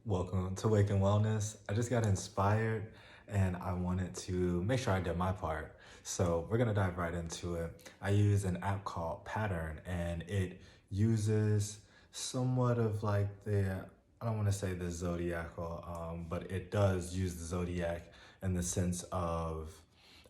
Welcome to Wake and Wellness. I just got inspired and I wanted to make sure I did my part. So we're gonna dive right into it. I use an app called Pattern and it uses somewhat of like I don't want to say the zodiacal, but it does use the zodiac in the sense of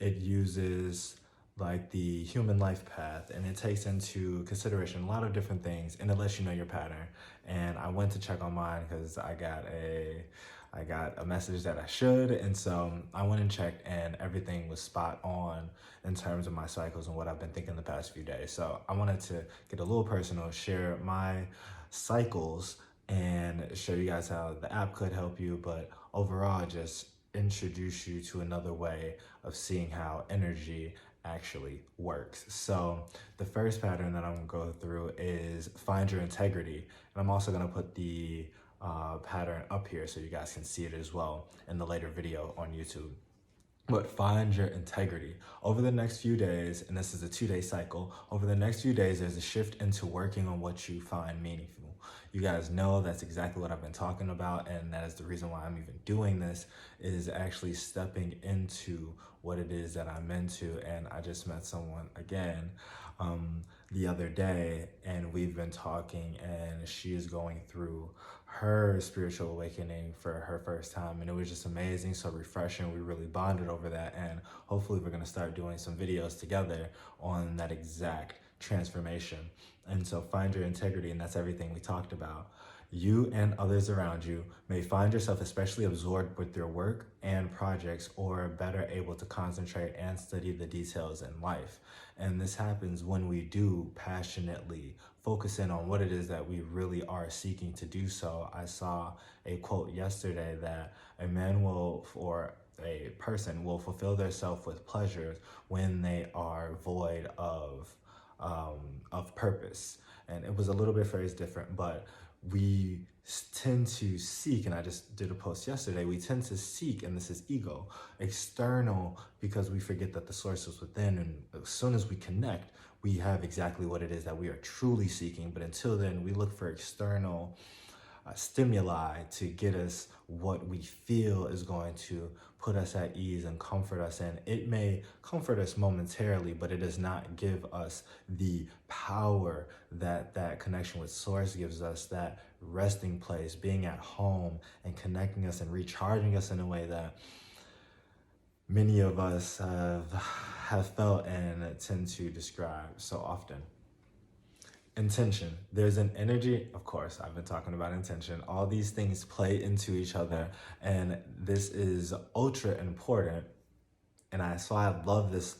it uses like the human life path and it takes into consideration a lot of different things and it lets you know your pattern. And I went to check on mine because I got a message that I should, and so I went and checked and everything was spot on in terms of my cycles and what I've been thinking the past few days. So I wanted to get a little personal, share my cycles and show you guys how the app could help you, but overall just introduce you to another way of seeing how energy actually works. So the first pattern that I'm gonna go through is find your integrity. And I'm also gonna put the pattern up here so you guys can see it as well in the later video on YouTube. But find your integrity. Over the next few days, and this is a 2-day cycle, over the next few days, there's a shift into working on what you find meaningful. You guys know that's exactly what I've been talking about, and that is the reason why I'm even doing this, is actually stepping into what it is that I'm into. And I just met someone again the other day, and we've been talking, and she is going through her spiritual awakening for her first time, and it was just amazing, so refreshing. We really bonded over that, and hopefully we're going to start doing some videos together on that exact transformation. And so find your integrity, and that's everything we talked about. You and others around you may find yourself especially absorbed with your work and projects, or better able to concentrate and study the details in life. And this happens when we do passionately focus in on what it is that we really are seeking to do so. I saw a quote yesterday that a man will, or a person will fulfill their self with pleasures when they are void of purpose. And it was a little bit phrased different, but we tend to seek, and I just did a post yesterday, we tend to seek, and this is ego, external, because we forget that the source is within. And as soon as we connect, we have exactly what it is that we are truly seeking. But until then, we look for external stimuli to get us what we feel is going to put us at ease and comfort us. And it may comfort us momentarily, but it does not give us the power that that connection with source gives us, that resting place, being at home and connecting us and recharging us in a way that many of us have felt and tend to describe so often. Intention. There's an energy, of course, I've been talking about intention. All these things play into each other, and this is ultra important. And so I love this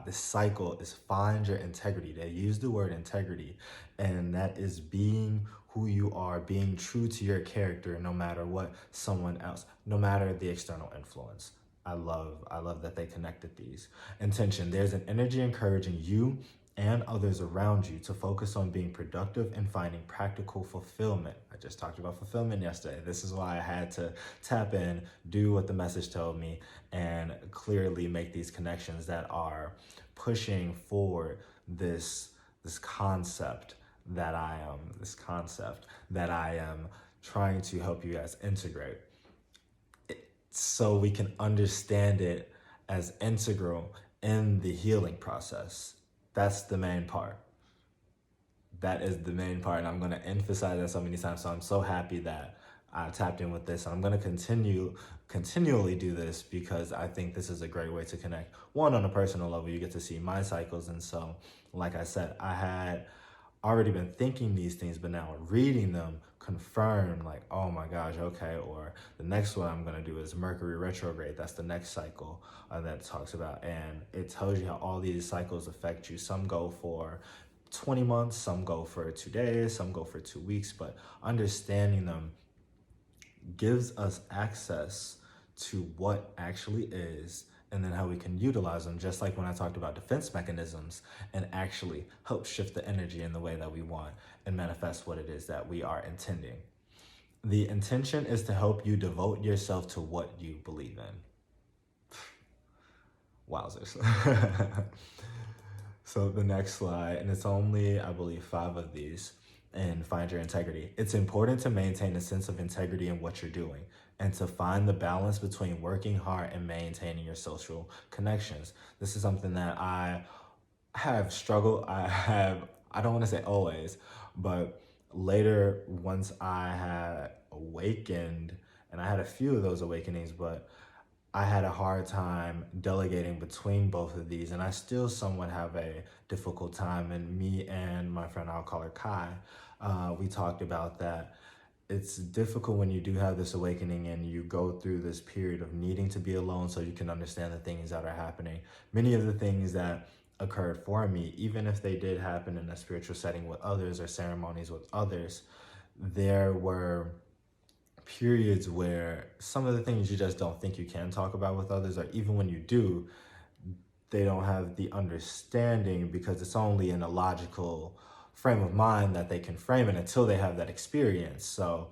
this cycle is find your integrity. They use the word integrity, and that is being who you are, being true to your character, no matter what someone else, no matter the external influence. I love that they connected these. Intention. There's an energy encouraging you and others around you to focus on being productive and finding practical fulfillment. I just talked about fulfillment yesterday. This is why I had to tap in, do what the message told me, and clearly make these connections that are pushing forward this concept that I am trying to help you guys integrate, so we can understand it as integral in the healing process. That's the main part. That is the main part, and I'm going to emphasize that so many times. So I'm so happy that I tapped in with this, and I'm going to continually do this, because I think this is a great way to connect. One, on a personal level, you get to see my cycles, and so, like I said, I had already been thinking these things, but now reading them confirmed, like, oh my gosh, okay. Or the next one I'm going to do is Mercury retrograde. That's the next cycle that talks about, and it tells you how all these cycles affect you. Some go for 20 months, some go for 2 days, some go for 2 weeks, but understanding them gives us access to what actually is, and then how we can utilize them, just like when I talked about defense mechanisms, and actually help shift the energy in the way that we want and manifest what it is that we are intending. The intention is to help you devote yourself to what you believe in. Wowzers. So the next slide, and it's only, I believe, 5 of these. and find your integrity. It's important to maintain a sense of integrity in what you're doing and to find the balance between working hard and maintaining your social connections. This is something that I have struggled. I don't want to say always, but later, once I had awakened, and I had a few of those awakenings, but I had a hard time delegating between both of these, and I still somewhat have a difficult time. And me and my friend, I'll call her Kai, we talked about that. It's difficult when you do have this awakening and you go through this period of needing to be alone so you can understand the things that are happening. Many of the things that occurred for me, even if they did happen in a spiritual setting with others or ceremonies with others, there were periods where some of the things you just don't think you can talk about with others, or even when you do, they don't have the understanding because it's only in a logical frame of mind that they can frame it until they have that experience. So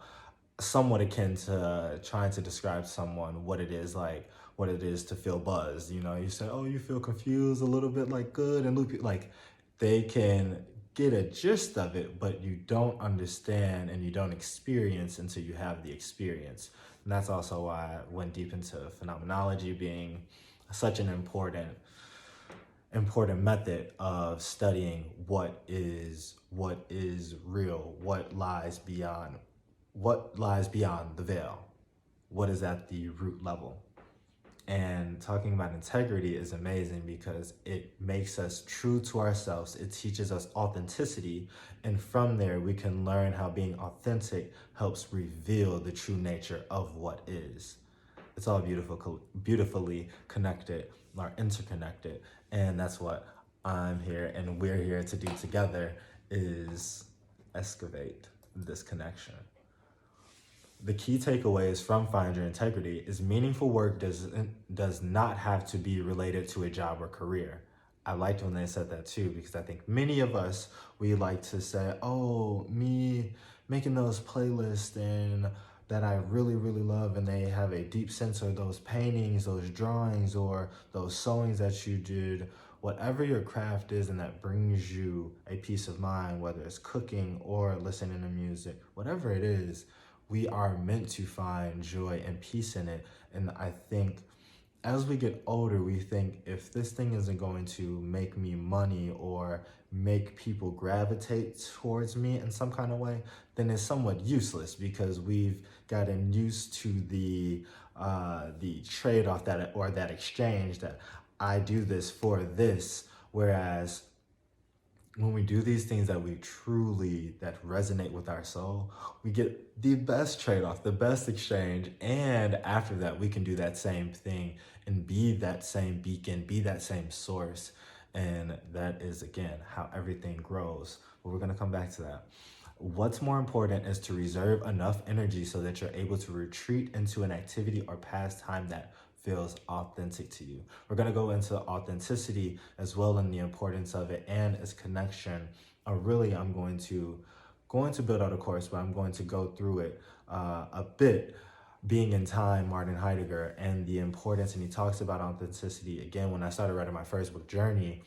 somewhat akin to trying to describe to someone what it is like, what it is to feel buzzed. You know, you say, oh, you feel confused a little bit, like good and loopy. Like they can get a gist of it, but you don't understand and you don't experience until you have the experience. And that's also why I went deep into phenomenology being such an important method of studying what is real, what lies beyond the veil, what is at the root level. And talking about integrity is amazing because it makes us true to ourselves. It teaches us authenticity. And from there, we can learn how being authentic helps reveal the true nature of what is. It's all beautifully connected, or interconnected. And that's what I'm here and we're here to do together, is excavate this connection. The key takeaways from Find Your Integrity is meaningful work does not have to be related to a job or career. I liked when they said that too, because I think many of us, we like to say, oh, me making those playlists and that I really, really love, and they have a deep sense of those paintings, those drawings, or those sewings that you did, whatever your craft is, and that brings you a peace of mind, whether it's cooking or listening to music, whatever it is, we are meant to find joy and peace in it. And I think as we get older, we think if this thing isn't going to make me money or make people gravitate towards me in some kind of way, then it's somewhat useless because we've gotten used to the trade-off that exchange that I do this for this, whereas when we do these things that resonate with our soul, we get the best trade-off, the best exchange. And after that, we can do that same thing and be that same beacon, be that same source. And that is, again, how everything grows. But we're going to come back to that. What's more important is to reserve enough energy so that you're able to retreat into an activity or pastime that feels authentic to you. We're going to go into authenticity as well and the importance of it and its connection. Really, I'm going to build out a course, but I'm going to go through it a bit. Being in Time, Martin Heidegger, and the importance, and he talks about authenticity. Again, when I started writing my first book, Journey,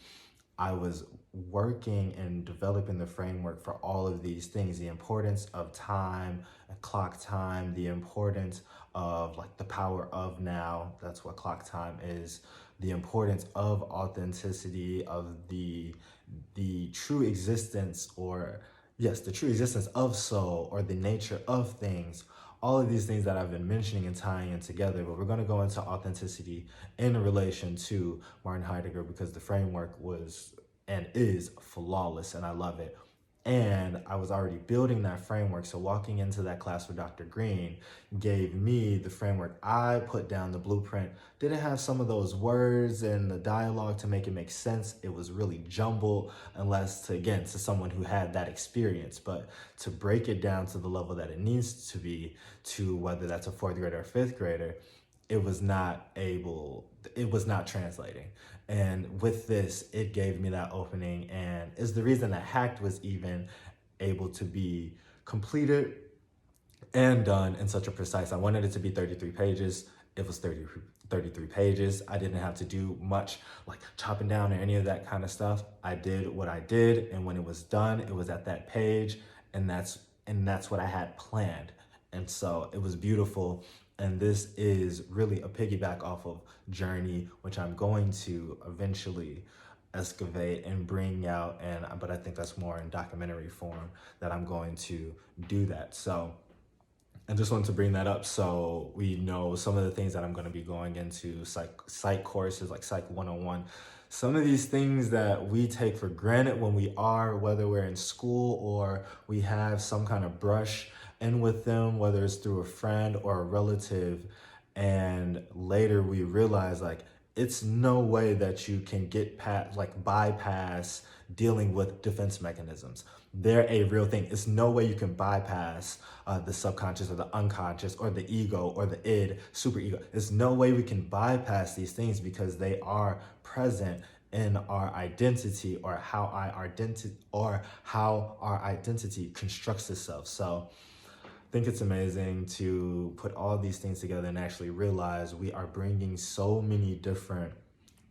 I was working and developing the framework for all of these things, the importance of time, clock time, the importance of like the power of now, that's what clock time is, the importance of authenticity, of the true existence, or yes, the true existence of soul, or the nature of things. All of these things that I've been mentioning and tying in together, but we're going to go into authenticity in relation to Martin Heidegger because the framework was and is flawless and I love it. And I was already building that framework. So walking into that class with Dr. Green gave me the framework. I put down the blueprint. Didn't have some of those words and the dialogue to make it make sense. It was really jumbled unless to someone who had that experience. But to break it down to the level that it needs to be, to whether that's a fourth grader or fifth grader, it was not translating. And with this, it gave me that opening and is the reason that Hacked was even able to be completed and done in such a precise. I wanted it to be 33 pages. It was 33 pages. I didn't have to do much like chopping down or any of that kind of stuff. I did what I did, and when it was done, it was at that page, and that's what I had planned. And so it was beautiful. And this is really a piggyback off of Journey, which I'm going to eventually excavate and bring out. But I think that's more in documentary form that I'm going to do that. So I just wanted to bring that up so we know some of the things that I'm going to be going into, psych courses like Psych 101. Some of these things that we take for granted when we are, whether we're in school or we have some kind of brush in with them, whether it's through a friend or a relative, and later we realize like it's no way that you can get past, like bypass dealing with defense mechanisms. They're a real thing. It's no way you can bypass the subconscious or the unconscious or the ego or the id, super ego. There's no way we can bypass these things because they are present in our identity or how our identity constructs itself. So I think it's amazing to put all these things together and actually realize we are bringing so many different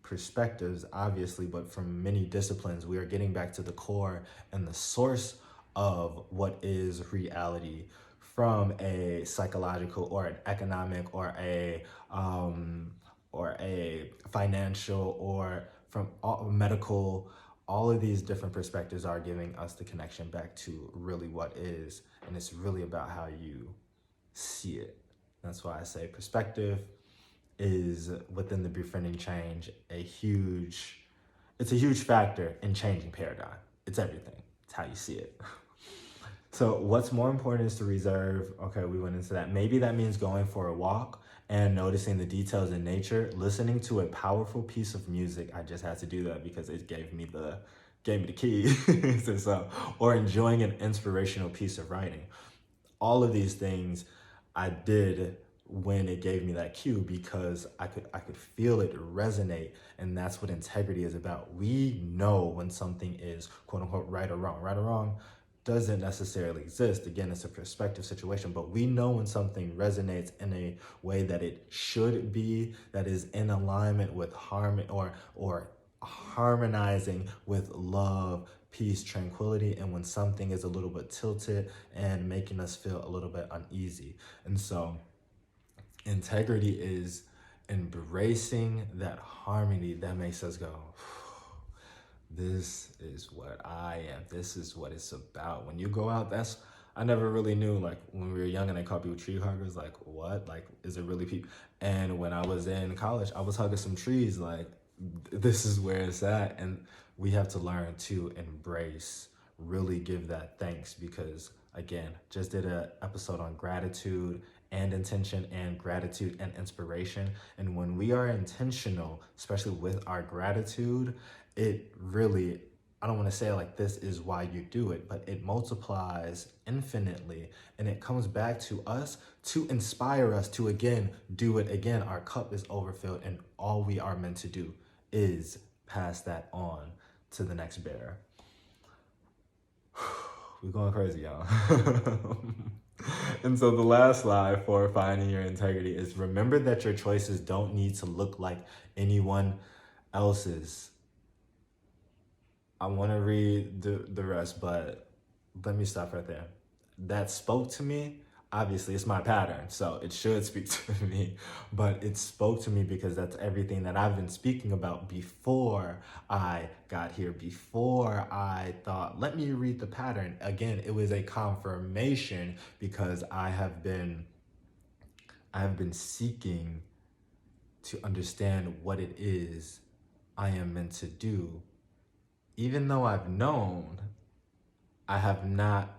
perspectives, obviously, but from many disciplines. We are getting back to the core and the source of what is reality from a psychological or an economic or a financial or from medical. All of these different perspectives are giving us the connection back to really what is, and it's really about how you see it. That's why I say perspective is, within the befriending change, it's a huge factor in changing paradigm. It's everything. It's how you see it. So what's more important is to reserve. Okay, we went into that. Maybe that means going for a walk and noticing the details in nature, listening to a powerful piece of music. I just had to do that because it gave me the key. So, or enjoying an inspirational piece of writing. All of these things I did when it gave me that cue because I could feel it resonate, and that's what integrity is about. We know when something is quote unquote right or wrong. Right or wrong doesn't necessarily exist. Again, it's a perspective situation, but we know when something resonates in a way that it should be, that is in alignment with harmony or harmonizing with love, peace, tranquility, and when something is a little bit tilted and making us feel a little bit uneasy. And so integrity is embracing that harmony that makes us go, this is what I am. This is what it's about. When you go out, I never really knew, like when we were young and they called people tree huggers, like what? Like, is it really people? And when I was in college, I was hugging some trees, like this is where it's at. And we have to learn to embrace, really give that thanks, because again, just did an episode on gratitude and intention and gratitude and inspiration. And when we are intentional, especially with our gratitude, it really, I don't want to say like this is why you do it, but it multiplies infinitely, and it comes back to us to inspire us to again do it again. Our cup is overfilled, and all we are meant to do is pass that on to the next bearer. We're going crazy, y'all. And so the last slide for finding your integrity is, remember that your choices don't need to look like anyone else's. I want to read the rest, but let me stop right there. That spoke to me. Obviously, it's my pattern, so it should speak to me, but it spoke to me because that's everything that I've been speaking about before I got here, before I thought, let me read the pattern. Again, it was a confirmation because I have been seeking to understand what it is I am meant to do. Even though I've known, I have not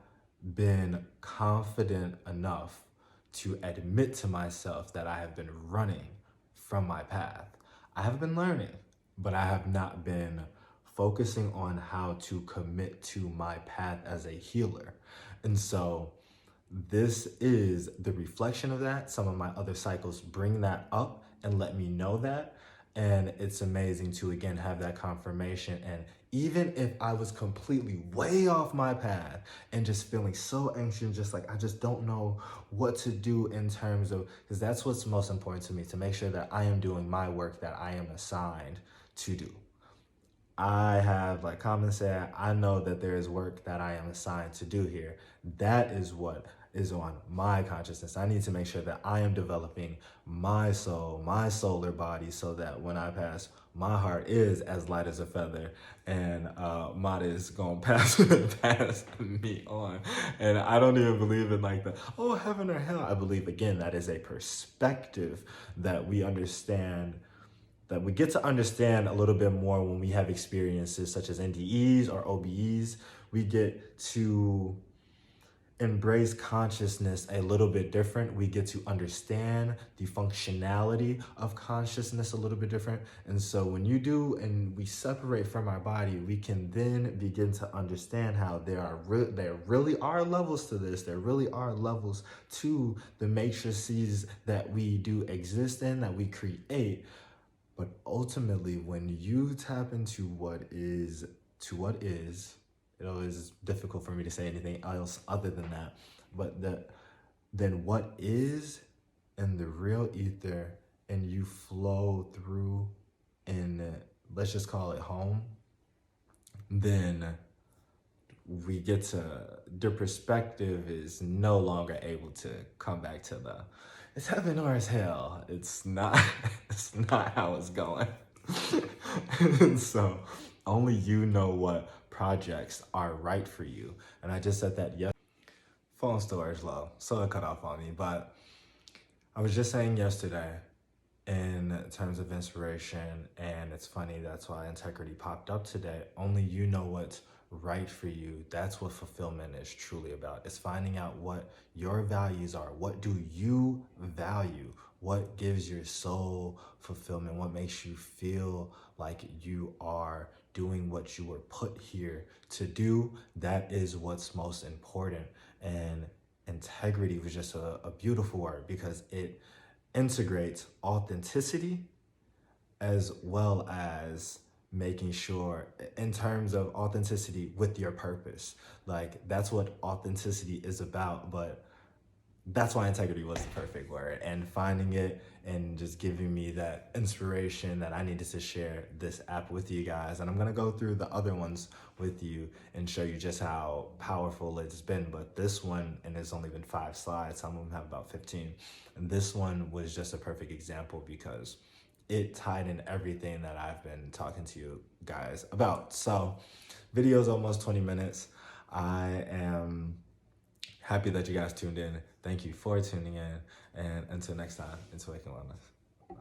been confident enough to admit to myself that I have been running from my path. I have been learning, but I have not been focusing on how to commit to my path as a healer. And so this is the reflection of that. Some of my other cycles bring that up and let me know that. And it's amazing to, again, have that confirmation. And even if I was completely way off my path and just feeling so anxious, just like, I just don't know what to do in terms of, because that's what's most important to me, to make sure that I am doing my work that I am assigned to do. I have like common sense. I know that there is work that I am assigned to do here. That is what is on my consciousness. I need to make sure that I am developing my soul, my solar body, so that when I pass, my heart is as light as a feather, and Mata is gonna pass pass me on. And I don't even believe in like the oh heaven or hell. I believe again that is a perspective that we understand, that we get to understand a little bit more when we have experiences such as NDEs or OBEs. We get to embrace consciousness a little bit different. We get to understand the functionality of consciousness a little bit different. And so when you do and we separate from our body, we can then begin to understand how there really are levels to this. There really are levels to the matrices that we do exist in, that we create. But ultimately, when you tap into what is, it is difficult for me to say anything else other than that. But then what is in the real ether, and you flow through, and let's just call it home, then we get to, the perspective is no longer able to come back to the it's heaven or it's hell. It's not it's not how it's going. And so only you know what projects are right for you. And I just said that yesterday. Phone storage low, so it cut off on me. But I was just saying yesterday, in terms of inspiration, and it's funny, that's why integrity popped up today. Only you know what's right for you. That's what fulfillment is truly about. It's finding out what your values are. What do you value? What gives your soul fulfillment? What makes you feel like you are doing what you were put here to do? That is what's most important. And integrity was just a beautiful word, because it integrates authenticity as well as making sure, in terms of authenticity with your purpose. Like that's what authenticity is about. But that's why integrity was the perfect word, and finding it and just giving me that inspiration that I needed to share this app with you guys. And I'm gonna go through the other ones with you and show you just how powerful it's been. But this one, and there's only been 5 slides, some of them have about 15. And this one was just a perfect example because it tied in everything that I've been talking to you guys about. So video's almost 20 minutes. I am happy that you guys tuned in. Thank you for tuning in. And until next time, it's Waking Wellness.